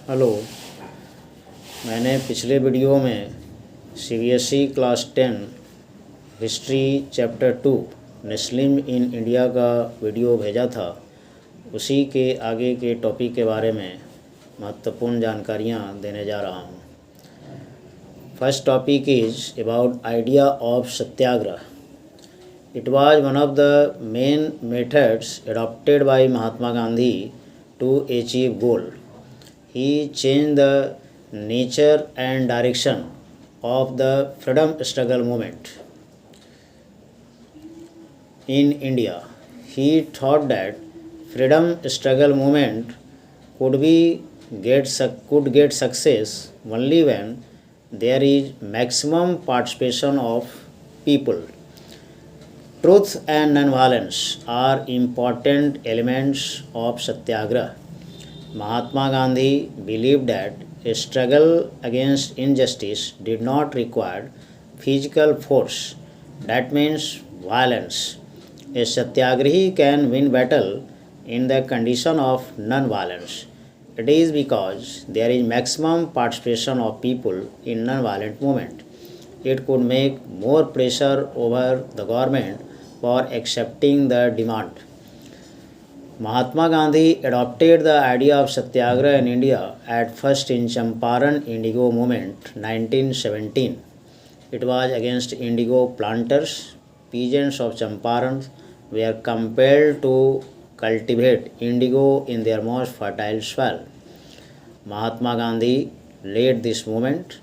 Hello. मैंने पिछले video में CBSE class 10 history chapter 2 Muslim in India का वीडियो भेजा था। उसी के आगे के टॉपिक के बारे में महत्वपूर्ण जानकारियाँ देने जा रहा हूँ। First topic is about idea of Satyagraha. It was one of the main methods adopted by Mahatma Gandhi to achieve goal. He changed the nature and direction of the freedom struggle movement in India. He thought that freedom struggle movement could get success only when there is maximum participation of people. Truth and non-violence are important elements of Satyagraha. Mahatma Gandhi believed that a struggle against injustice did not require physical force, that means violence. A Satyagrahi can win battle in the condition of non-violence. It is because there is maximum participation of people in non-violent movement. It could make more pressure over the government for accepting the demand. Mahatma Gandhi adopted the idea of Satyagraha in India at first in Champaran Indigo movement 1917. It was against indigo planters. Peasants of Champaran were compelled to cultivate indigo in their most fertile soil. Mahatma Gandhi led this movement.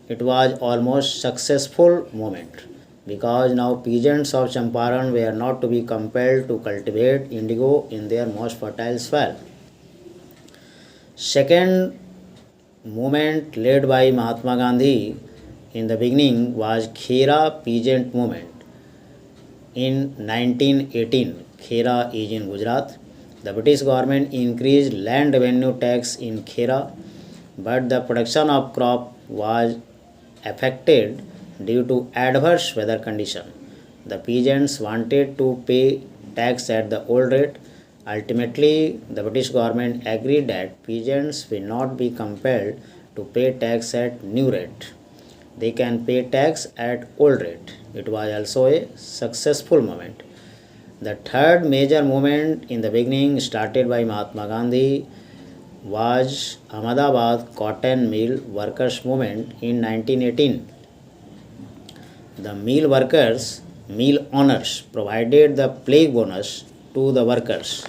It was almost successful movement because now peasants of Champaran were not to be compelled to cultivate indigo in their most fertile soil. Second movement led by Mahatma Gandhi in the beginning was Khera peasant movement. In 1918, Khera is in Gujarat. The British government increased land revenue tax in Khera, but the production of crop was affected due to adverse weather condition. The peasants wanted to pay tax at the old rate. Ultimately, the British government agreed that peasants will not be compelled to pay tax at new rate. They can pay tax at old rate. It was also a successful movement. The third major movement in the beginning started by Mahatma Gandhi was Ahmedabad Cotton Mill Workers Movement in 1918. The mill owners provided the plague bonus to the workers.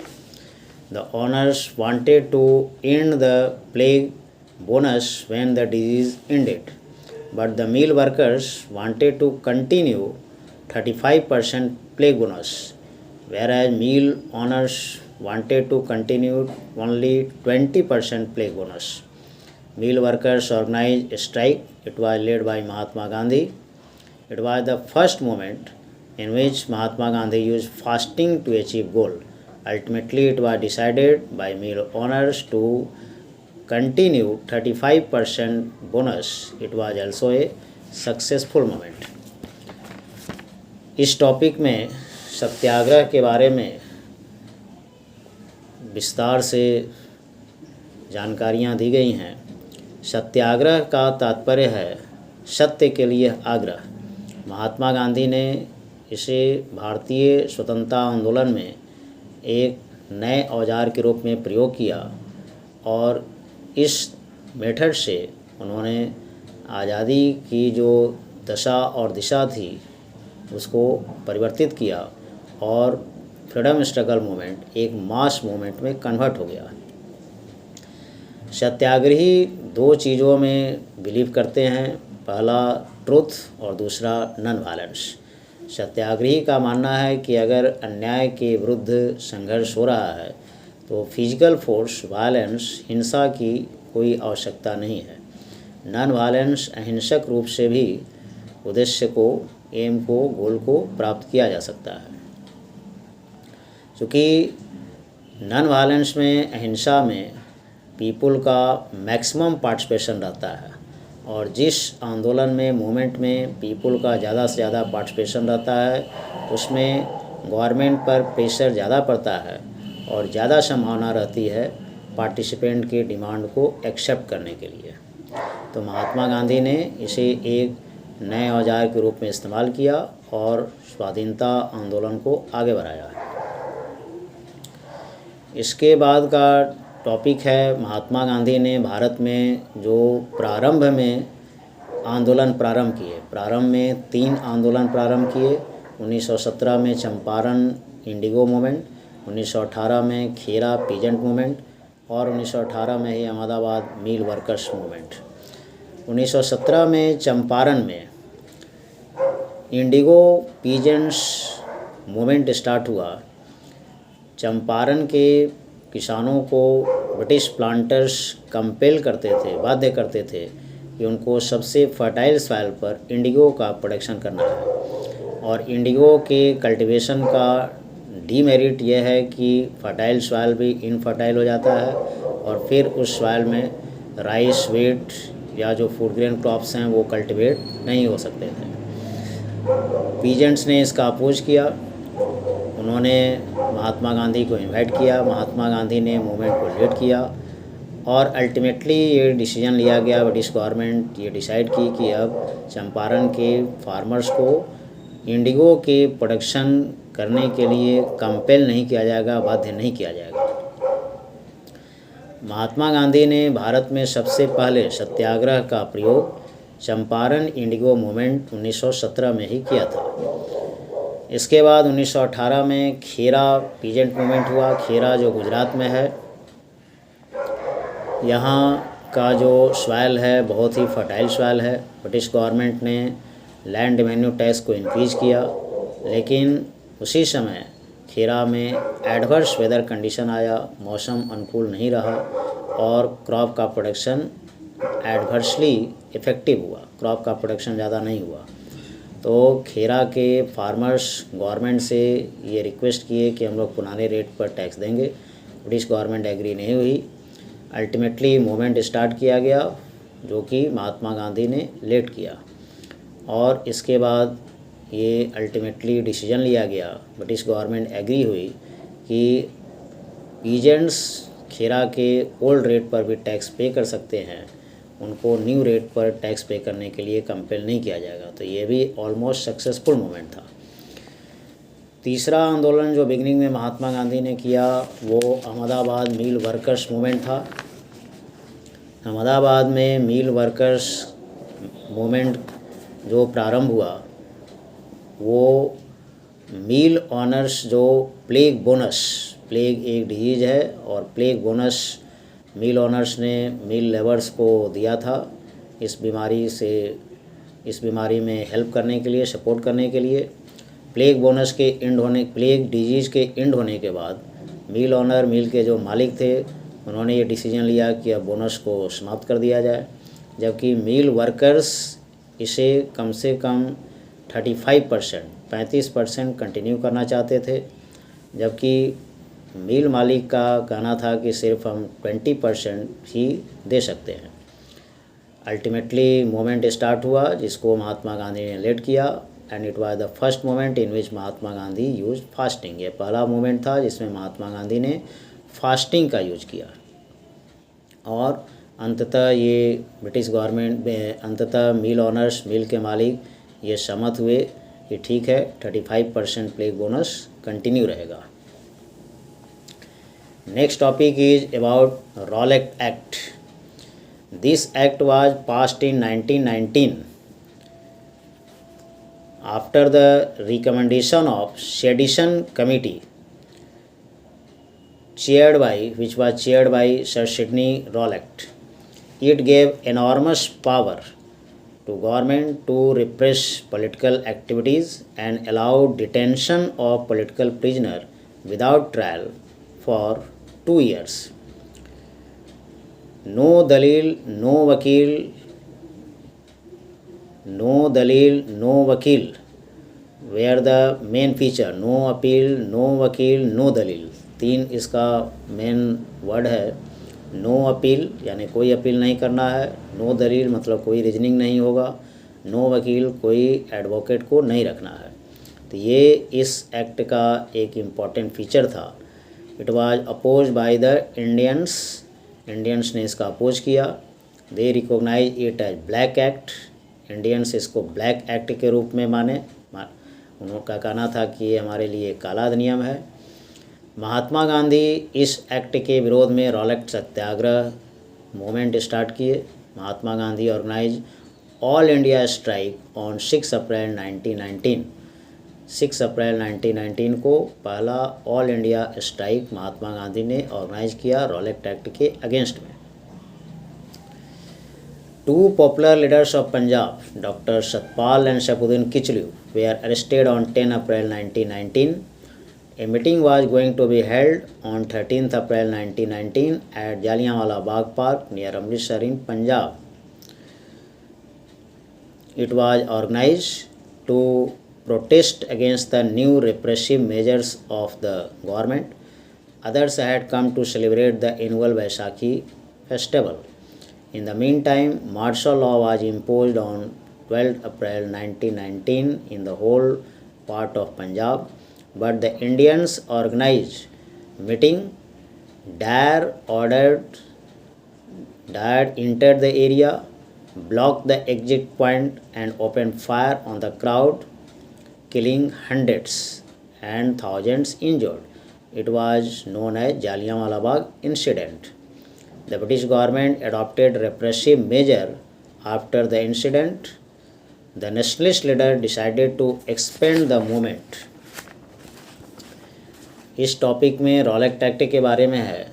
The owners wanted to end the plague bonus when the disease ended, but the mill workers wanted to continue 35% plague bonus, whereas mill owners wanted to continue only 20% plague bonus. Mill workers organized a strike. It was led by Mahatma Gandhi. It was the first movement in which Mahatma Gandhi used fasting to achieve goal. Ultimately, it was decided by mill owners to continue 35% bonus. It was also a successful movement. इस topic में सत्याग्रह के बारे में विस्तार से जानकारियाँ दी गई हैं। सत्याग्रह का तात्पर्य है सत्य के लिए आग्रह। महात्मा गांधी ने इसे भारतीय स्वतंत्रता आंदोलन में एक नए औजार के रूप में प्रयोग किया और इस मेथड से उन्होंने आज़ादी की जो दशा और दिशा थी उसको परिवर्तित किया और फ्रीडम स्ट्रगल मूवमेंट एक मास मूवमेंट में कन्वर्ट हो गया। सत्याग्रही दो चीज़ों में बिलीव करते हैं, पहला ट्रुथ और दूसरा नॉन वायलेंस। सत्याग्रही का मानना है कि अगर अन्याय के विरुद्ध संघर्ष हो रहा है तो फिजिकल फोर्स वायलेंस हिंसा की कोई आवश्यकता नहीं है। नॉन वायलेंस अहिंसक रूप से भी उद्देश्य को, एम को, गोल को प्राप्त किया जा सकता है। क्योंकि नॉन वायलेंस में, अहिंसा में पीपल का मैक्सिमम पार्टिसिपेशन रहता है और जिस आंदोलन में, मूवमेंट में पीपल का ज़्यादा से ज़्यादा पार्टिसिपेशन रहता है उसमें गवर्नमेंट पर प्रेशर ज़्यादा पड़ता है और ज़्यादा संभावना रहती है पार्टिसिपेंट की डिमांड को एक्सेप्ट करने के लिए। तो महात्मा गांधी ने इसे एक नए औजार के रूप में इस्तेमाल किया और स्वाधीनता आंदोलन को आगे बढ़ाया। इसके बाद का टॉपिक है महात्मा गांधी ने भारत में जो प्रारंभ में आंदोलन प्रारंभ किए। प्रारंभ में 3 आंदोलन प्रारंभ किए। 1917 में चंपारण इंडिगो मूवमेंट, 1918 में खेरा पीजेंट मूवमेंट और 1918 में ही अहमदाबाद मिल वर्कर्स मूवमेंट। 1917 में चंपारण में इंडिगो पीजेंट्स मूवमेंट स्टार्ट हुआ। चंपारण के किसानों को ब्रिटिश प्लांटर्स कंपेल करते थे, बाध्य करते थे कि उनको सबसे फर्टाइल सॉइल पर इंडिगो का प्रोडक्शन करना है। और इंडिगो के कल्टीवेशन का डीमेरिट यह है कि फर्टाइल सॉइल भी इनफर्टाइल हो जाता है और फिर उस सॉइल में राइस, व्हीट या जो फूड ग्रेन क्रॉप्स हैं वो कल्टीवेट नहीं हो सकते थे। पीजेंट्स ने इसका अपोज किया। उन्होंने महात्मा गांधी को इनवाइट किया। महात्मा गांधी ने मूवमेंट को लीड किया और अल्टीमेटली ये डिसीजन लिया गया, ब्रिटिश गवर्नमेंट ये डिसाइड की कि अब चंपारण के फार्मर्स को इंडिगो के प्रोडक्शन करने के लिए कंपेल नहीं किया जाएगा, बाध्य नहीं किया जाएगा। महात्मा गांधी ने भारत में सबसे पहले सत्याग्रह का प्रयोग चंपारण इंडिगो मूवमेंट 1917 में ही किया था। इसके बाद 1918 में खेरा पीजेंट मूवमेंट हुआ। खेरा जो गुजरात में है, यहाँ का जो सॉइल है बहुत ही फर्टाइल सॉइल है। ब्रिटिश गवर्नमेंट ने लैंड रेवेन्यू टैक्स को इंक्रीज किया, लेकिन उसी समय खेरा में एडवर्स वेदर कंडीशन आया, मौसम अनुकूल नहीं रहा और क्रॉप का प्रोडक्शन एडवर्सली इफ़ेक्टिव हुआ, क्रॉप का प्रोडक्शन ज़्यादा नहीं हुआ। तो खेरा के फार्मर्स गवर्नमेंट से ये रिक्वेस्ट किए कि हम लोग पुराने रेट पर टैक्स देंगे। ब्रिटिश गवर्नमेंट एग्री नहीं हुई। अल्टीमेटली मूवमेंट स्टार्ट किया गया जो कि महात्मा गांधी ने लीड किया और इसके बाद ये अल्टीमेटली डिसीजन लिया गया, ब्रिटिश गवर्नमेंट एग्री हुई कि पीजेंट्स खेरा के ओल्ड रेट पर भी टैक्स पे कर सकते हैं, उनको न्यू रेट पर टैक्स पे करने के लिए कंपेल नहीं किया जाएगा। तो ये भी ऑलमोस्ट सक्सेसफुल मूवमेंट था। तीसरा आंदोलन जो बिगनिंग में महात्मा गांधी ने किया वो अहमदाबाद मिल वर्कर्स मूवमेंट था। अहमदाबाद में मिल वर्कर्स मूवमेंट जो प्रारंभ हुआ वो मिल ऑनर्स जो प्लेग बोनस, प्लेग एक डिजीज़ है और प्लेग बोनस मिल ऑनर्स ने मिल लेबर्स को दिया था इस बीमारी में हेल्प करने के लिए, सपोर्ट करने के लिए। प्लेग बोनस के एंड होने, प्लेग डिजीज़ के एंड होने के बाद मिल ऑनर, मिल के जो मालिक थे, उन्होंने ये डिसीजन लिया कि अब बोनस को समाप्त कर दिया जाए, जबकि मिल वर्कर्स इसे कम से कम 35% कंटिन्यू करना चाहते थे, जबकि मिल मालिक का कहना था कि सिर्फ हम 20% ही दे सकते हैं। अल्टीमेटली मूवमेंट स्टार्ट हुआ जिसको महात्मा गांधी ने लीड किया and it was the first movement in which Mahatma Gandhi use fasting. ये पहला मूवमेंट था जिसमें महात्मा गांधी ने फास्टिंग का यूज किया और अंततः ये ब्रिटिश गवर्नमेंट, अंततः मिल ऑनर्स, मिल के मालिक ये सहमत हुए कि ठीक है 35% प्लेग बोनस कंटिन्यू रहेगा। Next topic is about Rowlatt act. This act was passed in 1919 after the recommendation of sedition committee which was chaired by Sir Sidney Rowlatt. It gave enormous power to government to repress political activities and allow detention of political prisoner without trial for 2 years. No dalil, no wakil, no wakil were the main feature. No appeal, no wakil, no dalil. 3 इसका main word है। No appeal यानी कोई appeal नहीं करना है, no दलील मतलब कोई रीजनिंग नहीं होगा, नो वकील कोई एडवोकेट को नहीं रखना है। तो ये इस एक्ट का एक इम्पॉर्टेंट फीचर था। It was oppose by the Indians Indians ने इसका अपोज किया। They recognise it as black act, Indians इसको ब्लैक एक्ट के रूप में माने। उनका कहना था कि ये हमारे लिए काला अधिनियम है। महात्मा गांधी इस एक्ट के विरोध में रॉलेट सत्याग्रह मूवमेंट स्टार्ट किए। Mahatma Gandhi organise all India strike on 6 अप्रैल 1919। 6 अप्रैल 1919 को पहला all India strike Mahatma Gandhi ने ऑर्गेनाइज किया रॉलेट एक्ट के अगेंस्ट में। Two popular leaders of Punjab, Dr. Satpal and Saifuddin Kichliu, were arrested on 10 April 1919. A meeting was going to be held on 13th April 1919 at Jallianwala Bagh Park near Amritsar in Punjab. It was organized to protest against the new repressive measures of the government. Others had come to celebrate the annual Vaisakhi festival. In the meantime, martial law was imposed on 12 April 1919 in the whole part of Punjab, but the Indians organized meeting. Dare entered the area, blocked the exit point and opened fire on the crowd, killing hundreds and thousands injured. It was known as Jallianwala Bagh incident. The British government adopted repressive measure after the incident. The nationalist leader decided to expand the movement. इस topic में Rowlatt act के बारे में है।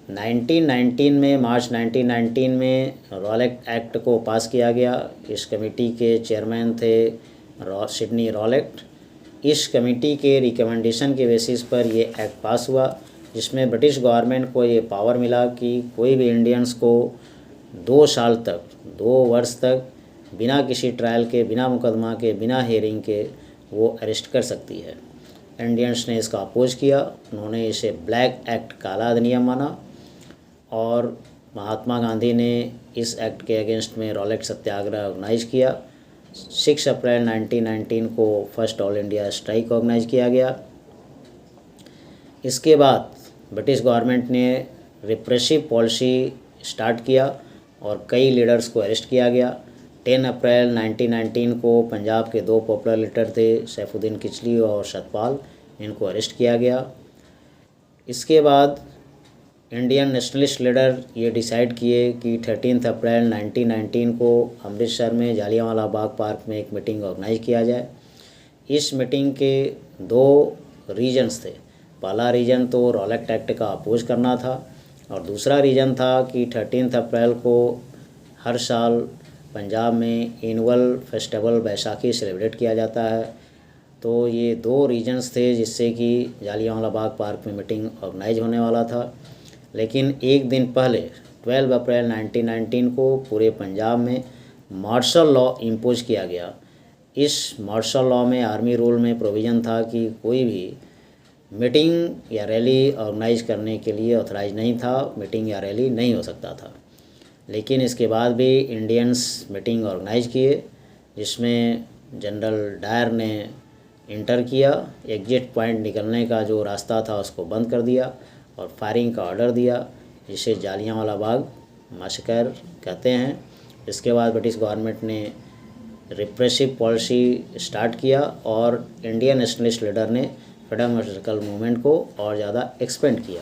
1919 में मार्च 1919 में Rowlatt act को पास किया गया। इस कमेटी के चेयरमैन थे सिडनी रॉलेट। इस कमेटी के रिकमेंडेशन के बेसिस पर ये एक्ट पास हुआ, जिसमें ब्रिटिश गवर्नमेंट को ये पावर मिला कि कोई भी इंडियंस को 2 साल तक 2 वर्ष तक बिना किसी ट्रायल के, बिना मुकदमा के, बिना हेयरिंग के वो अरेस्ट कर सकती है। इंडियंस ने इसका अपोज किया। उन्होंने इसे ब्लैक एक्ट, काला अधिनियम माना और महात्मा गांधी ने इस एक्ट के अगेंस्ट में रॉलेट सत्याग्रह ऑर्गेनाइज किया। 6 अप्रैल 1919 को first all India strike organise किया गया। इसके बाद ब्रिटिश गवर्नमेंट ने रिप्रेसिव पॉलिसी स्टार्ट किया और कई लीडर्स को अरेस्ट किया गया। 10 अप्रैल 1919 को पंजाब के 2 पॉपुलर लीडर थे, सैफुद्दीन किचली और सतपाल, इनको अरेस्ट किया गया। इसके बाद इंडियन नेशनलिस्ट लीडर ये डिसाइड किए कि 13 अप्रैल 1919 को अमृतसर में जालियांवाला बाग पार्क में एक मीटिंग ऑर्गेनाइज किया जाए। इस मीटिंग के 2 रीजन्स थे। पहला रीजन तो रॉलेट एक्ट का अपोज करना था और दूसरा रीजन था कि 13 अप्रैल को हर साल पंजाब में एनुअल फेस्टिवल बैसाखी सेलिब्रेट किया जाता है। तो ये 2 रीजन्स थे जिससे कि जालियांवाला बाग पार्क में मीटिंग ऑर्गेनाइज होने वाला था। लेकिन एक दिन पहले 12 अप्रैल 1919 को पूरे पंजाब में मार्शल लॉ इम्पोज किया गया। इस मार्शल लॉ में आर्मी रूल में प्रोविज़न था कि कोई भी मीटिंग या रैली ऑर्गेनाइज करने के लिए ऑथराइज नहीं था, मीटिंग या रैली नहीं हो सकता था। लेकिन इसके बाद भी इंडियंस मीटिंग ऑर्गेनाइज किए, जिसमें जनरल डायर ने इंटर किया, एग्जिट पॉइंट निकलने का जो रास्ता था उसको बंद कर दिया और फायरिंग का ऑर्डर दिया, जिसे जालियांवाला बाग मैसेकर कहते हैं। इसके बाद ब्रिटिश गवर्नमेंट ने रिप्रेसिव पॉलिसी स्टार्ट किया और इंडियन नेशनलिस्ट लीडर ने फ्रीडम सर्कल मूवमेंट को और ज़्यादा एक्सपेंड किया।